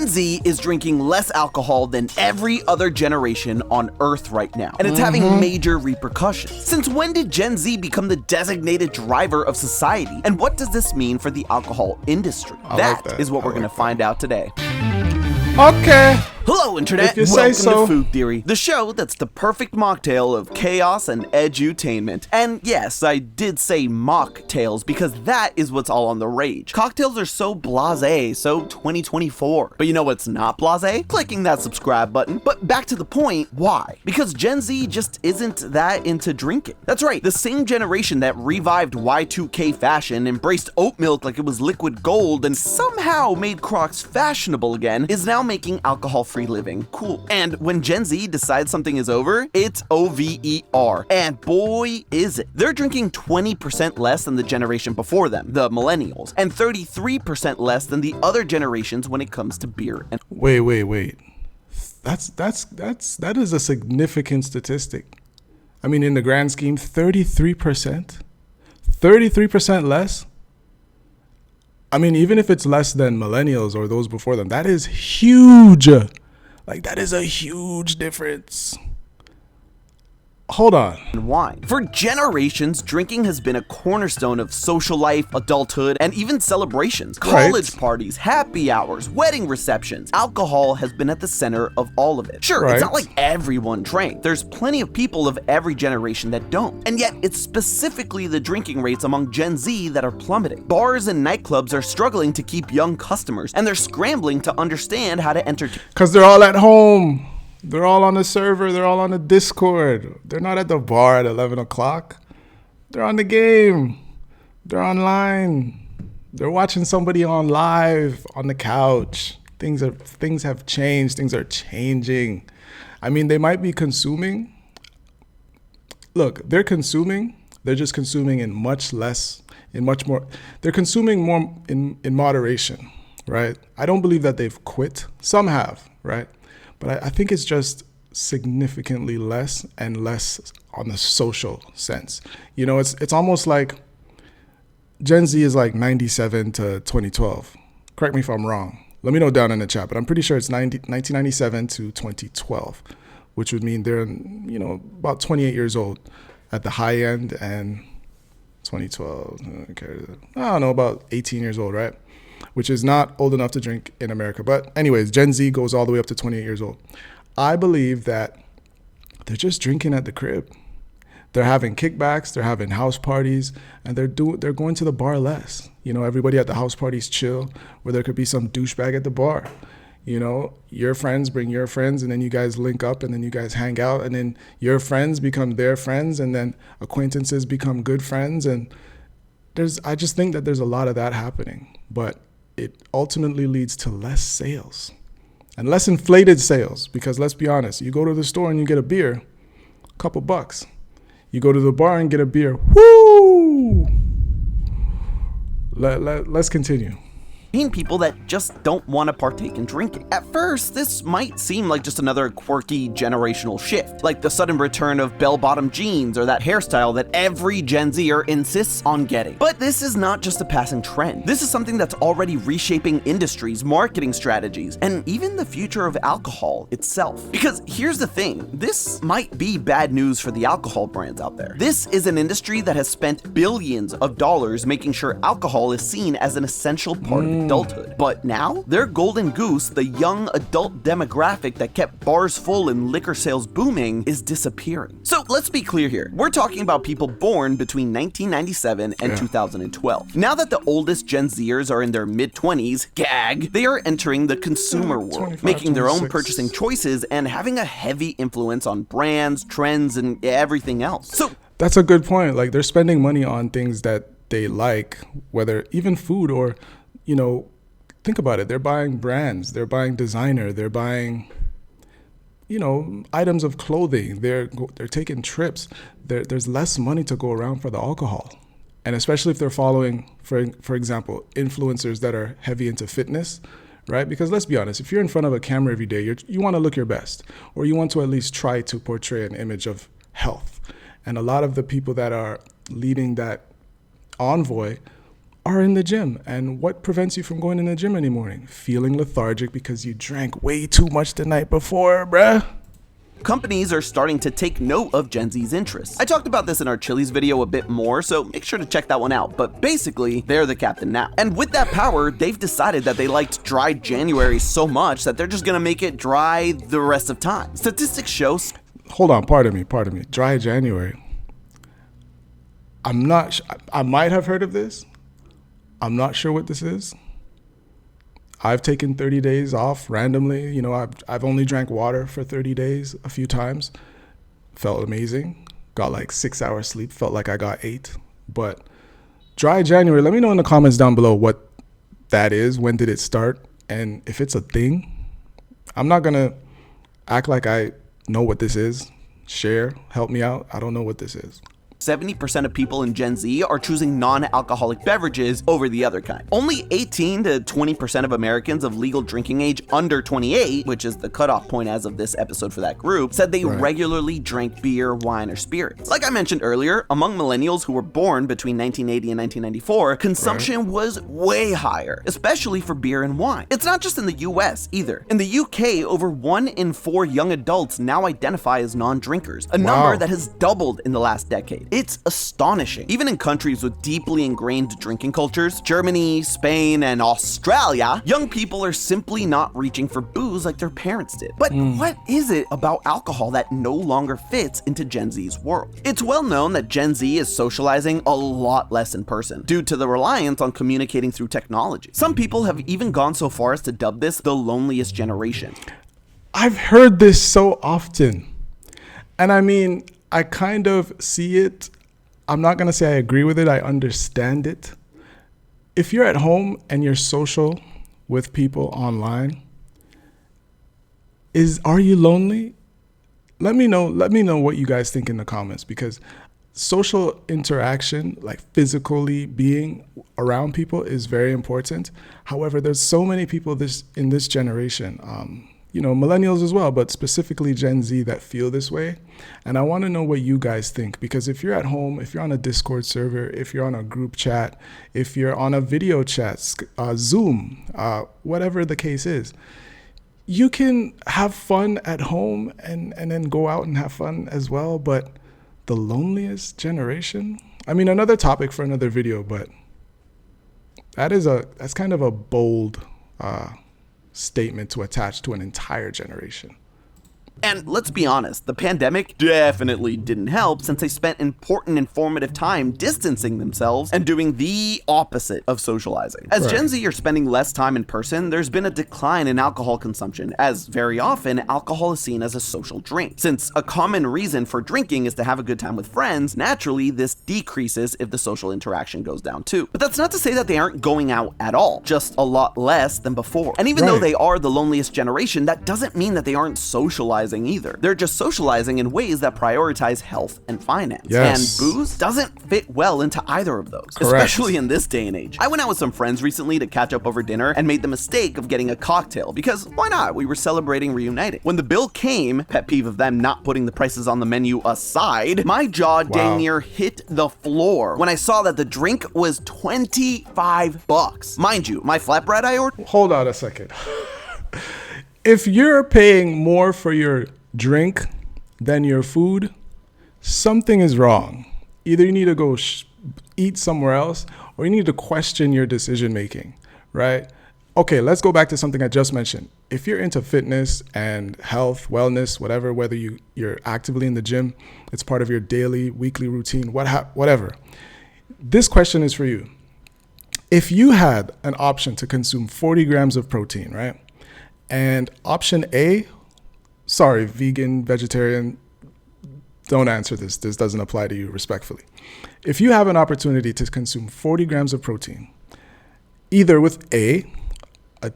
Gen Z is drinking less alcohol than every other generation on Earth right now, and it's having major repercussions. Since when did Gen Z become the designated driver of society, and what does this mean for the alcohol industry? That is what we're going to find out today. Okay. Hello, Internet. If you say so. To Food Theory, the show that's the perfect mocktail of chaos and edutainment. And yes, I did say mocktails because that is what's all on the rage. Cocktails are so blasé, so 2024. But you know what's not blasé? Clicking that subscribe button. But back to the point, why? Because Gen Z just isn't that into drinking. That's right, the same generation that revived Y2K fashion, embraced oat milk like it was liquid gold, and somehow made Crocs fashionable again, is now making alcohol-free living cool. And when Gen Z decides something is over, it's OVER. And boy, is it. They're drinking 20% less than the generation before them, the millennials, and 33% less than the other generations when it comes to beer. And Wait. That is a significant statistic. I mean, in the grand scheme, 33%? 33% less? I mean, even if it's less than millennials or those before them, that is huge. Like, that is a huge difference. Hold on. wine. For generations, drinking has been a cornerstone of social life, adulthood, and even celebrations. College parties, happy hours, wedding receptions. Alcohol has been at the center of all of it. Sure, it's not like everyone drank. There's plenty of people of every generation that don't. And yet, it's specifically the drinking rates among Gen Z that are plummeting. Bars and nightclubs are struggling to keep young customers, and they're scrambling to understand how to entertain. Because they're all at home. They're all on the server. They're all on the Discord. They're not at the bar at 11 o'clock. They're on the game. They're online. They're watching somebody on live on the couch. Things have changed. Things are changing. I mean, they might be consuming. Look, they're consuming. They're just consuming in much more. They're consuming more in moderation, right? I don't believe that they've quit. Some have, right? But I think it's just significantly less and less on the social sense. You know, it's almost like Gen Z is like 97 to 2012. Correct me if I'm wrong. Let me know down in the chat, but I'm pretty sure it's 1997 to 2012, which would mean they're, about 28 years old at the high end, and 2012, I don't know, about 18 years old, right? Which is not old enough to drink in America. But anyways, Gen Z goes all the way up to 28 years old. I believe that they're just drinking at the crib. They're having kickbacks, they're having house parties, and they're going to the bar less. You know, everybody at the house parties chill, where there could be some douchebag at the bar. You know, your friends bring your friends, and then you guys link up, and then you guys hang out, and then your friends become their friends, and then acquaintances become good friends. And I just think that there's a lot of that happening. But it ultimately leads to less sales and less inflated sales, because let's be honest, you go to the store and you get a beer, a couple bucks. You go to the bar and get a beer, whoo! Let's continue. People that just don't want to partake in drinking. At first, this might seem like just another quirky generational shift, like the sudden return of bell-bottom jeans or that hairstyle that every Gen Zer insists on getting. But this is not just a passing trend. This is something that's already reshaping industries, marketing strategies, and even the future of alcohol itself. Because here's the thing, this might be bad news for the alcohol brands out there. This is an industry that has spent billions of dollars making sure alcohol is seen as an essential part of adulthood. But now, their golden goose, the young adult demographic that kept bars full and liquor sales booming, is disappearing. So let's be clear here. We're talking about people born between 1997 and 2012. Now that the oldest Gen Zers are in their mid-20s, gag, they are entering the consumer world, making their own purchasing choices and having a heavy influence on brands, trends, and everything else. So that's a good point. Like, they're spending money on things that they like, whether even food or, think about it. They're buying brands, they're buying designer, they're buying, items of clothing. They're taking trips. There's less money to go around for the alcohol. And especially if they're following, for example, influencers that are heavy into fitness, right? Because let's be honest, if you're in front of a camera every day, you want to look your best, or you want to at least try to portray an image of health. And a lot of the people that are leading that envoy are in the gym. And what prevents you from going in the gym any morning? Feeling lethargic because you drank way too much the night before, bruh. Companies are starting to take note of Gen Z's interests. I talked about this in our Chili's video a bit more, so make sure to check that one out, but basically, they're the captain now. And with that power, they've decided that they liked dry January so much that they're just gonna make it dry the rest of time. Statistics show... Hold on, pardon me. Dry January. I might have heard of this. I'm not sure what this is. I've taken 30 days off randomly. You know, I've only drank water for 30 days a few times. Felt amazing. Got like 6 hours sleep. Felt like I got 8. But dry January, let me know in the comments down below what that is. When did it start? And if it's a thing, I'm not going to act like I know what this is. Share, help me out. I don't know what this is. 70% of people in Gen Z are choosing non-alcoholic beverages over the other kind. Only 18 to 20% of Americans of legal drinking age under 28, which is the cutoff point as of this episode for that group, said they regularly drank beer, wine, or spirits. Like I mentioned earlier, among millennials who were born between 1980 and 1994, consumption was way higher, especially for beer and wine. It's not just in the US either. In the UK, over 1 in 4 young adults now identify as non-drinkers, a number that has doubled in the last decade. It's astonishing. Even in countries with deeply ingrained drinking cultures, Germany, Spain, and Australia, young people are simply not reaching for booze like their parents did. But what is it about alcohol that no longer fits into Gen Z's world? It's well known that Gen Z is socializing a lot less in person due to the reliance on communicating through technology. Some people have even gone so far as to dub this the loneliest generation. I've heard this so often. And I mean, I kind of see it. I'm not going to say I agree with it. I understand it. If you're at home and you're social with people online, are you lonely? Let me know what you guys think in the comments, because social interaction, like physically being around people, is very important. However, there's so many people in this generation, millennials as well, but specifically Gen Z, that feel this way. And I want to know what you guys think, because if you're at home, if you're on a Discord server, if you're on a group chat, if you're on a video chat, Zoom, whatever the case is, you can have fun at home and then go out and have fun as well. But the loneliest generation, I mean, another topic for another video, but that's kind of a bold statement to attach to an entire generation. And let's be honest, the pandemic definitely didn't help, since they spent important informative time distancing themselves and doing the opposite of socializing. As Gen Z are spending less time in person, there's been a decline in alcohol consumption, as very often alcohol is seen as a social drink. Since a common reason for drinking is to have a good time with friends, naturally this decreases if the social interaction goes down too. But that's not to say that they aren't going out at all, just a lot less than before. And even though they are the loneliest generation, that doesn't mean that they aren't socializing either. They're just socializing in ways that prioritize health and finance. Yes. And booze doesn't fit well into either of those, especially in this day and age. I went out with some friends recently to catch up over dinner and made the mistake of getting a cocktail, because why not? We were celebrating reuniting. When the bill came, pet peeve of them not putting the prices on the menu aside, my jaw dang near hit the floor when I saw that the drink was $25. Mind you, my flatbread I ordered... Hold on a second. If you're paying more for your drink than your food, something is wrong. Either you need to go eat somewhere else, or you need to question your decision making, right? Okay, let's go back to something I just mentioned. If you're into fitness and health, wellness, whatever, whether you're actively in the gym, it's part of your daily, weekly routine, whatever. This question is for you. If you had an option to consume 40 grams of protein, right? And option A, sorry, vegan, vegetarian, don't answer this. This doesn't apply to you, respectfully. If you have an opportunity to consume 40 grams of protein, either with a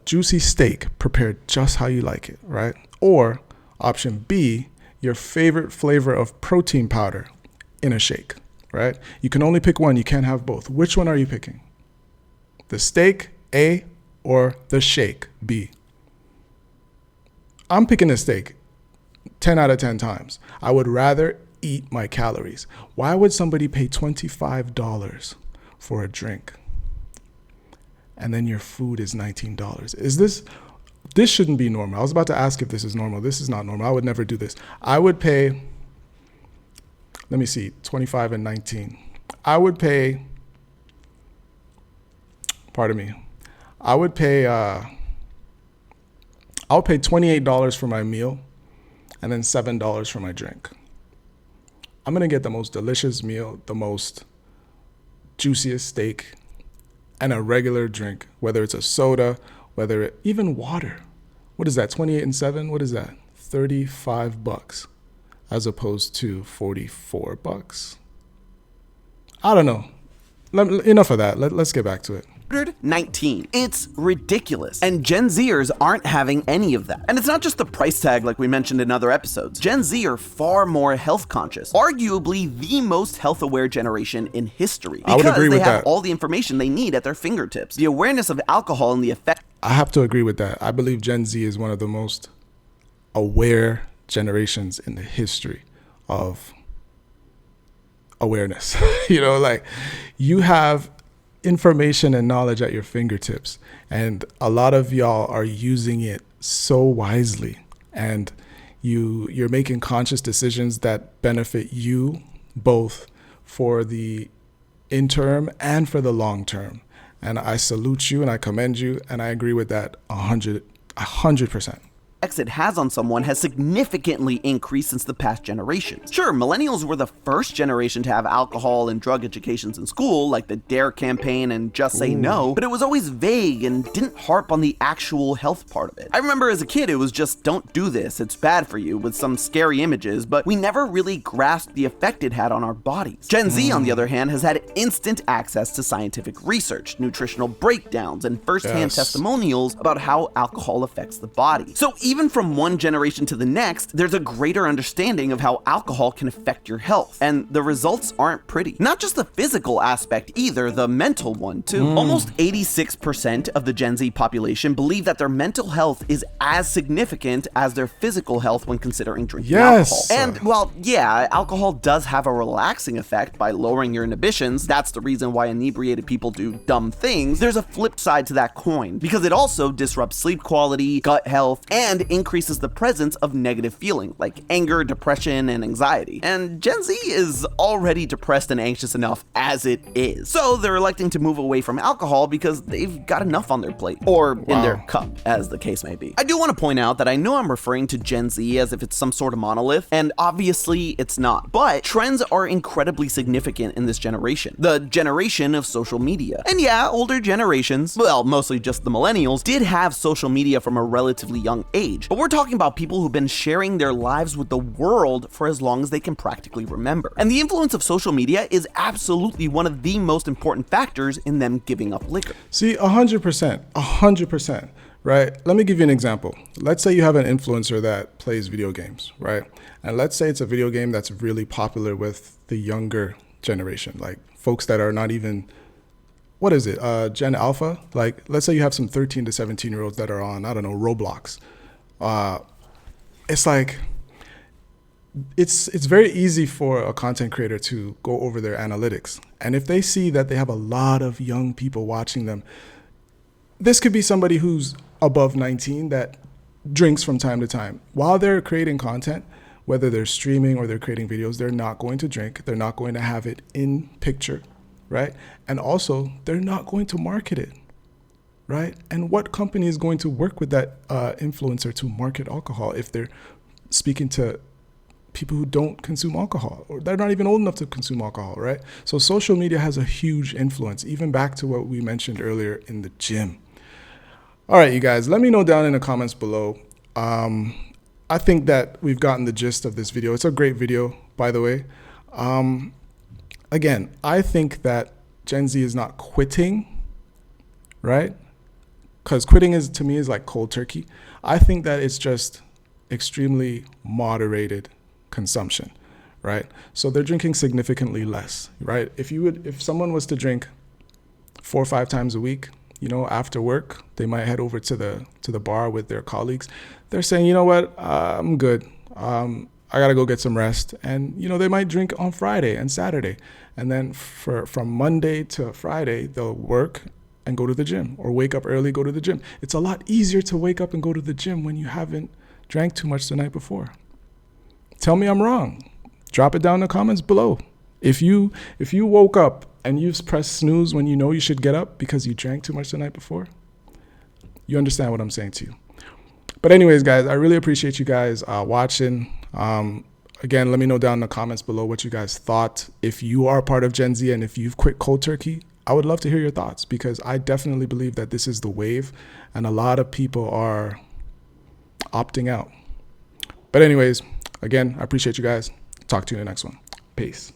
juicy steak prepared just how you like it, right? Or option B, your favorite flavor of protein powder in a shake, right? You can only pick one. You can't have both. Which one are you picking? The steak, A, or the shake, B? I'm picking a steak 10 out of 10 times. I would rather eat my calories. Why would somebody pay $25 for a drink? and then your food is $19. This shouldn't be normal. I was about to ask if this is normal. This is not normal. I would never do this. I would pay, let me see, 25 and 19. I would pay, pardon me, I would pay, I'll pay $28 for my meal and then $7 for my drink. I'm going to get the most delicious meal, the most juiciest steak, and a regular drink, whether it's a soda, even water. What is that? 28 and 7? What is that? $35 as opposed to $44. I don't know. Enough of that. Let's get back to it. 19. It's ridiculous. And Gen Zers aren't having any of that. And it's not just the price tag like we mentioned in other episodes. Gen Z are far more health conscious, arguably the most health aware generation in history. I would agree with they have that. all the information they need at their fingertips. The awareness of alcohol and the effect. I have to agree with that. I believe Gen Z is one of the most aware generations in the history of awareness. You have information and knowledge at your fingertips, and a lot of y'all are using it so wisely, and you're making conscious decisions that benefit you both for the interim and for the long term. And I salute you and I commend you, and I agree with that 100%. It has on someone has significantly increased since the past generations. Sure, millennials were the first generation to have alcohol and drug educations in school, like the DARE campaign and Just Say No, but it was always vague and didn't harp on the actual health part of it. I remember as a kid, it was just, don't do this, it's bad for you, with some scary images, but we never really grasped the effect it had on our bodies. Gen Z, on the other hand, has had instant access to scientific research, nutritional breakdowns, and firsthand testimonials about how alcohol affects the body. So even from one generation to the next, there's a greater understanding of how alcohol can affect your health, and the results aren't pretty. Not just the physical aspect either, the mental one too. Almost 86% of the Gen Z population believe that their mental health is as significant as their physical health when considering drinking alcohol. And while, yeah, alcohol does have a relaxing effect by lowering your inhibitions, that's the reason why inebriated people do dumb things, there's a flip side to that coin, because it also disrupts sleep quality, gut health, and increases the presence of negative feeling like anger, depression, and anxiety. And Gen Z is already depressed and anxious enough as it is. So they're electing to move away from alcohol because they've got enough on their plate, or in their cup, as the case may be. I do want to point out that I know I'm referring to Gen Z as if it's some sort of monolith, and obviously it's not, but trends are incredibly significant in this generation, the generation of social media. And yeah, older generations, well, mostly just the millennials, did have social media from a relatively young age, but we're talking about people who've been sharing their lives with the world for as long as they can practically remember. And the influence of social media is absolutely one of the most important factors in them giving up liquor. See, 100%, right? Let me give you an example. Let's say you have an influencer that plays video games, right? And let's say it's a video game that's really popular with the younger generation, like folks that are not even, what is it, Gen Alpha? Like, let's say you have some 13 to 17-year-olds that are on, I don't know, Roblox. It's like, it's very easy for a content creator to go over their analytics. And if they see that they have a lot of young people watching them, this could be somebody who's above 19 that drinks from time to time. While they're creating content, whether they're streaming or they're creating videos, they're not going to drink. They're not going to have it in picture, right? And also, they're not going to market it, right? And what company is going to work with that influencer to market alcohol if they're speaking to people who don't consume alcohol, or they're not even old enough to consume alcohol, right? So social media has a huge influence, even back to what we mentioned earlier in the gym. All right, you guys, let me know down in the comments below. I think that we've gotten the gist of this video. It's a great video, by the way. Again, I think that Gen Z is not quitting, right? Because quitting is, to me, is like cold turkey. I think that it's just extremely moderated consumption, right? So they're drinking significantly less, right? If someone was to drink 4 or 5 times a week, you know, after work, they might head over to the bar with their colleagues. They're saying, you know what, I'm good. I gotta go get some rest. And, you know, they might drink on Friday and Saturday. And then from Monday to Friday, they'll work and go to the gym, or wake up early, go to the gym. It's a lot easier to wake up and go to the gym when you haven't drank too much the night before. Tell me I'm wrong. Drop it down in the comments below. If you woke up and you've pressed snooze when you know you should get up because you drank too much the night before, you understand what I'm saying to you. But anyways, guys, I really appreciate you guys watching. Again, let me know down in the comments below what you guys thought. If you are part of Gen Z and if you've quit cold turkey, I would love to hear your thoughts, because I definitely believe that this is the wave and a lot of people are opting out. But anyways, again, I appreciate you guys. Talk to you in the next one. Peace.